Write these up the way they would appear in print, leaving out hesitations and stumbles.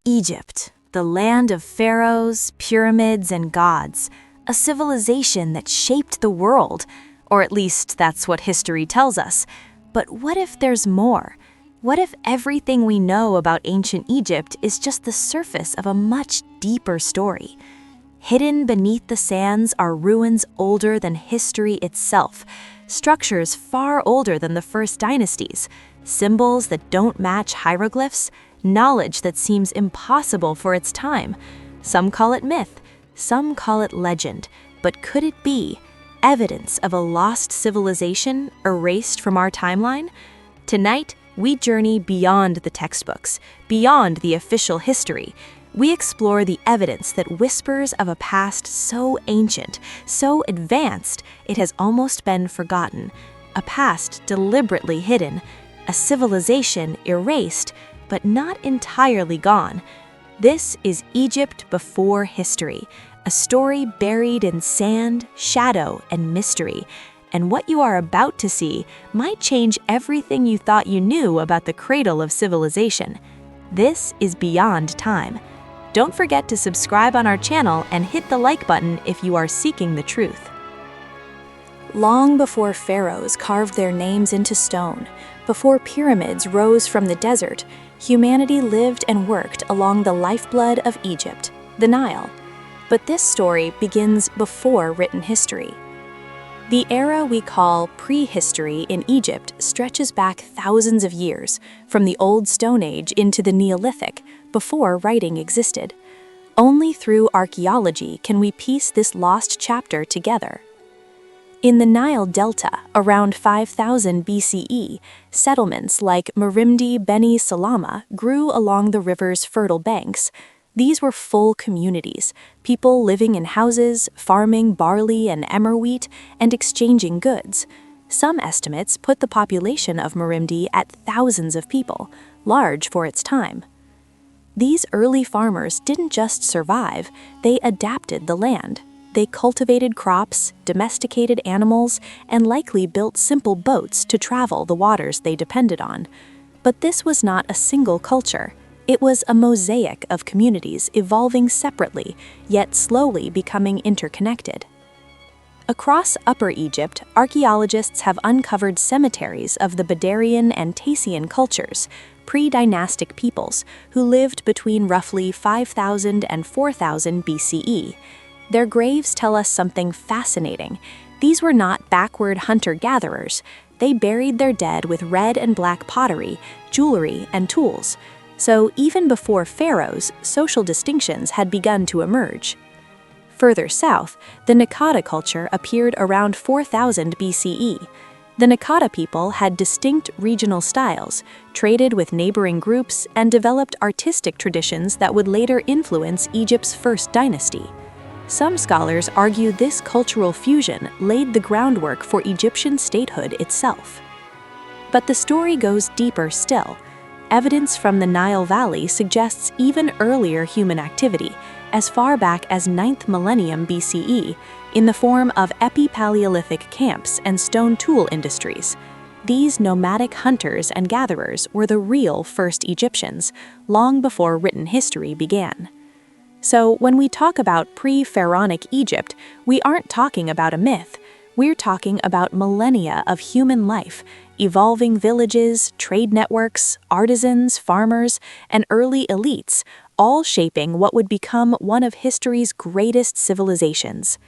Egypt, the land of pharaohs, pyramids, and gods, a civilization that shaped the world, or at least that's what history tells us. But what if there's more? What if everything we know about ancient Egypt is just the surface of a much deeper story? Hidden beneath the sands are ruins older than history itself, structures far older than the first dynasties, symbols that don't match hieroglyphs, knowledge that seems impossible for its time. Some call it myth, some call it legend, but could it be evidence of a lost civilization erased from our timeline? Tonight, we journey beyond the textbooks, beyond the official history. We explore the evidence that whispers of a past so ancient, so advanced, it has almost been forgotten. A past deliberately hidden, a civilization erased, but not entirely gone. This is Egypt before history, a story buried in sand, shadow, and mystery. And what you are about to see might change everything you thought you knew about the cradle of civilization. This is Beyond Time. Don't forget to subscribe on our channel and hit the like button if you are seeking the truth. Long before pharaohs carved their names into stone, before pyramids rose from the desert, humanity lived and worked along the lifeblood of Egypt, the Nile. But this story begins before written history. The era we call prehistory in Egypt stretches back thousands of years, from the Old Stone Age into the Neolithic, before writing existed. Only through archaeology can we piece this lost chapter together. In the Nile Delta, around 5000 BCE, settlements like Merimdi Beni Salama grew along the river's fertile banks. These were full communities, people living in houses, farming barley and emmer wheat, and exchanging goods. Some estimates put the population of Merimdi at thousands of people, large for its time. These early farmers didn't just survive, they adapted the land. They cultivated crops, domesticated animals, and likely built simple boats to travel the waters they depended on. But this was not a single culture. It was a mosaic of communities evolving separately, yet slowly becoming interconnected. Across Upper Egypt, archaeologists have uncovered cemeteries of the Badarian and Tassian cultures, predynastic peoples who lived between roughly 5000 and 4000 BCE. Their graves tell us something fascinating. These were not backward hunter-gatherers. They buried their dead with red and black pottery, jewelry, and tools. So even before pharaohs, social distinctions had begun to emerge. Further south, the Naqada culture appeared around 4000 BCE. The Naqada people had distinct regional styles, traded with neighboring groups, and developed artistic traditions that would later influence Egypt's first dynasty. Some scholars argue this cultural fusion laid the groundwork for Egyptian statehood itself. But the story goes deeper still. Evidence from the Nile Valley suggests even earlier human activity, as far back as 9th millennium BCE, in the form of epi-Paleolithic camps and stone tool industries. These nomadic hunters and gatherers were the real first Egyptians, long before written history began. So when we talk about pre-pharaonic Egypt, we aren't talking about a myth. We're talking about millennia of human life, evolving villages, trade networks, artisans, farmers, and early elites, all shaping what would become one of history's greatest civilizations.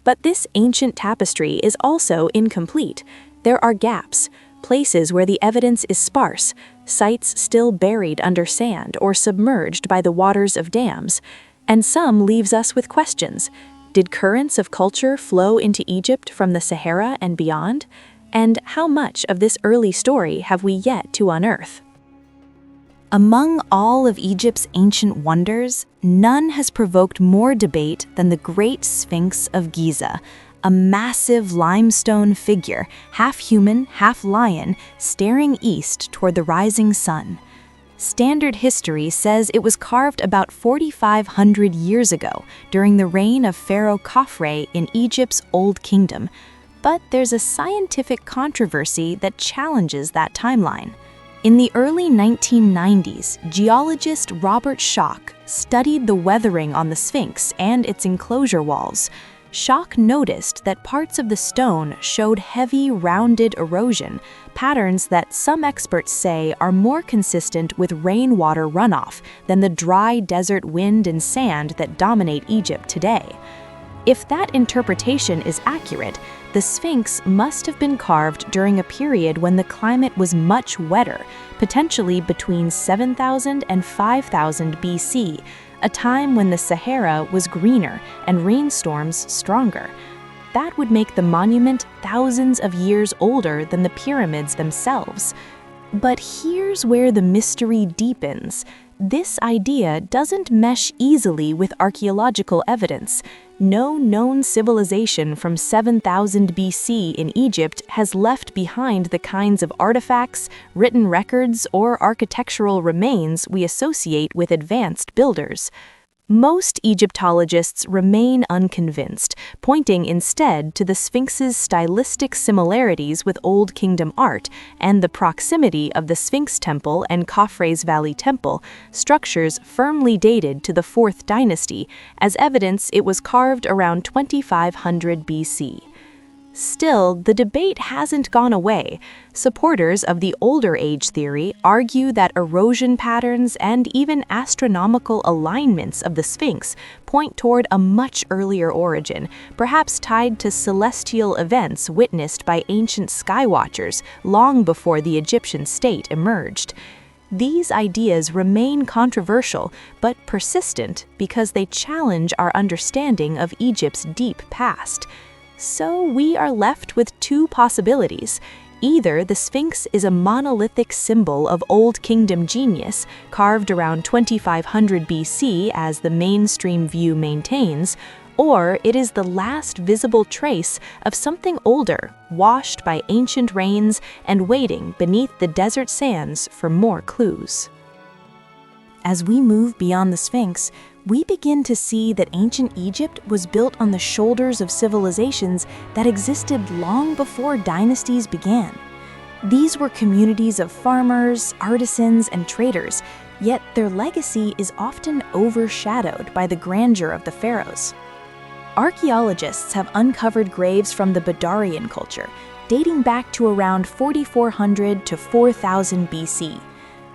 But this ancient tapestry is also incomplete. There are gaps, places where the evidence is sparse, sites still buried under sand or submerged by the waters of dams. And some leaves us with questions. Did currents of culture flow into Egypt from the Sahara and beyond? And how much of this early story have we yet to unearth? Among all of Egypt's ancient wonders, none has provoked more debate than the Great Sphinx of Giza, a massive limestone figure, half human, half lion, staring east toward the rising sun. Standard history says it was carved about 4,500 years ago during the reign of Pharaoh Khafre in Egypt's Old Kingdom. But there's a scientific controversy that challenges that timeline. In the early 1990s, geologist Robert Schoch studied the weathering on the Sphinx and its enclosure walls. Schoch noticed that parts of the stone showed heavy, rounded erosion, patterns that some experts say are more consistent with rainwater runoff than the dry desert wind and sand that dominate Egypt today. If that interpretation is accurate, the Sphinx must have been carved during a period when the climate was much wetter, potentially between 7,000 and 5,000 BC, a time when the Sahara was greener and rainstorms stronger. That would make the monument thousands of years older than the pyramids themselves. But here's where the mystery deepens. This idea doesn't mesh easily with archaeological evidence. No known civilization from 7,000 BC in Egypt has left behind the kinds of artifacts, written records, or architectural remains we associate with advanced builders. Most Egyptologists remain unconvinced, pointing instead to the Sphinx's stylistic similarities with Old Kingdom art and the proximity of the Sphinx Temple and Khafre's Valley Temple, structures firmly dated to the 4th dynasty, as evidence it was carved around 2500 BC. Still, the debate hasn't gone away. Supporters of the older age theory argue that erosion patterns and even astronomical alignments of the Sphinx point toward a much earlier origin, perhaps tied to celestial events witnessed by ancient skywatchers long before the Egyptian state emerged. These ideas remain controversial but persistent because they challenge our understanding of Egypt's deep past. So we are left with two possibilities. Either the Sphinx is a monolithic symbol of Old Kingdom genius, carved around 2500 BC as the mainstream view maintains, or it is the last visible trace of something older, washed by ancient rains and waiting beneath the desert sands for more clues. As we move beyond the Sphinx, we begin to see that ancient Egypt was built on the shoulders of civilizations that existed long before dynasties began. These were communities of farmers, artisans, and traders, yet their legacy is often overshadowed by the grandeur of the pharaohs. Archaeologists have uncovered graves from the Badarian culture, dating back to around 4400 to 4000 BC.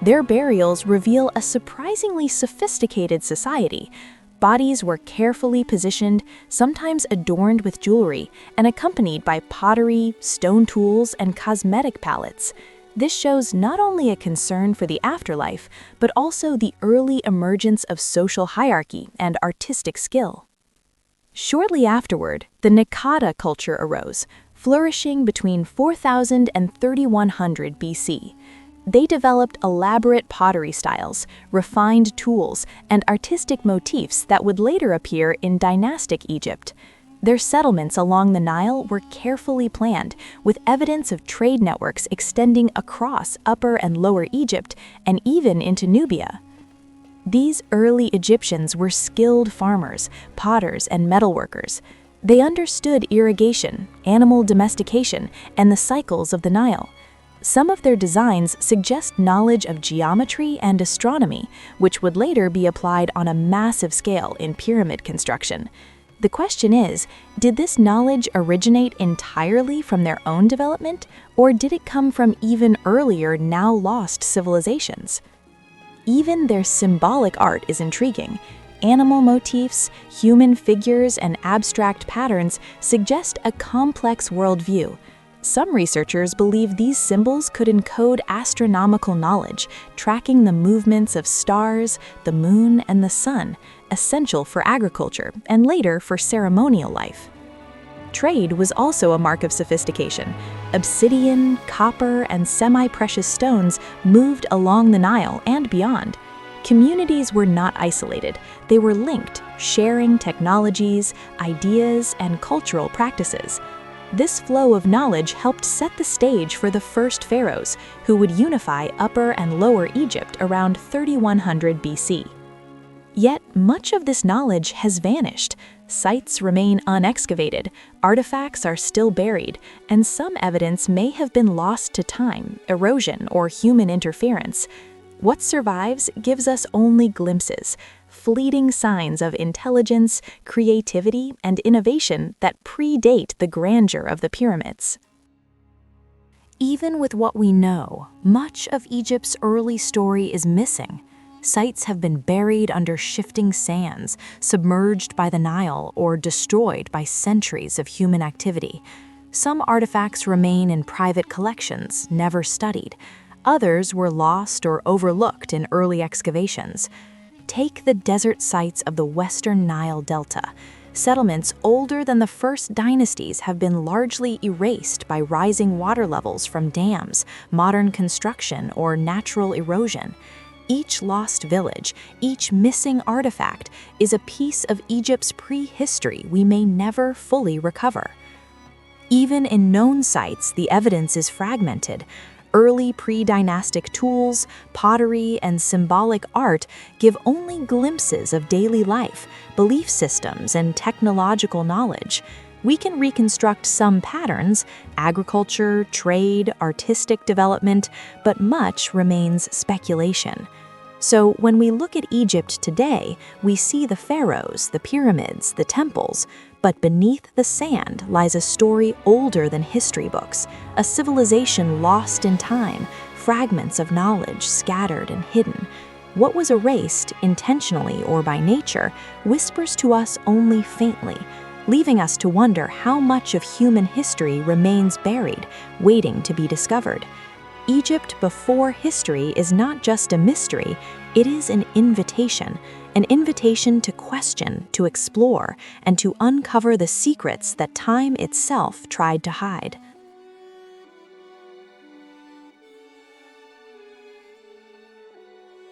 Their burials reveal a surprisingly sophisticated society. Bodies were carefully positioned, sometimes adorned with jewelry, and accompanied by pottery, stone tools, and cosmetic palettes. This shows not only a concern for the afterlife, but also the early emergence of social hierarchy and artistic skill. Shortly afterward, the Naqada culture arose, flourishing between 4000 and 3100 BC. They developed elaborate pottery styles, refined tools, and artistic motifs that would later appear in dynastic Egypt. Their settlements along the Nile were carefully planned, with evidence of trade networks extending across Upper and Lower Egypt and even into Nubia. These early Egyptians were skilled farmers, potters, and metalworkers. They understood irrigation, animal domestication, and the cycles of the Nile. Some of their designs suggest knowledge of geometry and astronomy, which would later be applied on a massive scale in pyramid construction. The question is, did this knowledge originate entirely from their own development, or did it come from even earlier, now lost civilizations? Even their symbolic art is intriguing. Animal motifs, human figures, and abstract patterns suggest a complex worldview. Some researchers believe these symbols could encode astronomical knowledge, tracking the movements of stars, the moon, and the sun, essential for agriculture and later for ceremonial life. Trade was also a mark of sophistication. Obsidian, copper, and semi-precious stones moved along the Nile and beyond. Communities were not isolated. They were linked, sharing technologies, ideas, and cultural practices. This flow of knowledge helped set the stage for the first pharaohs, who would unify Upper and Lower Egypt around 3100 BC. Yet much of this knowledge has vanished. Sites remain unexcavated, artifacts are still buried, and some evidence may have been lost to time, erosion, or human interference. What survives gives us only glimpses, fleeting signs of intelligence, creativity, and innovation that predate the grandeur of the pyramids. Even with what we know, much of Egypt's early story is missing. Sites have been buried under shifting sands, submerged by the Nile, or destroyed by centuries of human activity. Some artifacts remain in private collections, never studied. Others were lost or overlooked in early excavations. Take the desert sites of the western Nile Delta. Settlements older than the first dynasties have been largely erased by rising water levels from dams, modern construction, or natural erosion. Each lost village, each missing artifact, is a piece of Egypt's prehistory we may never fully recover. Even in known sites, the evidence is fragmented. Early predynastic tools, pottery, and symbolic art give only glimpses of daily life, belief systems, and technological knowledge. We can reconstruct some patterns: agriculture, trade, artistic development, but much remains speculation. So when we look at Egypt today, we see the pharaohs, the pyramids, the temples, but beneath the sand lies a story older than history books, a civilization lost in time, fragments of knowledge scattered and hidden. What was erased, intentionally or by nature, whispers to us only faintly, leaving us to wonder how much of human history remains buried, waiting to be discovered. Egypt before history is not just a mystery, it is an invitation to question, to explore, and to uncover the secrets that time itself tried to hide.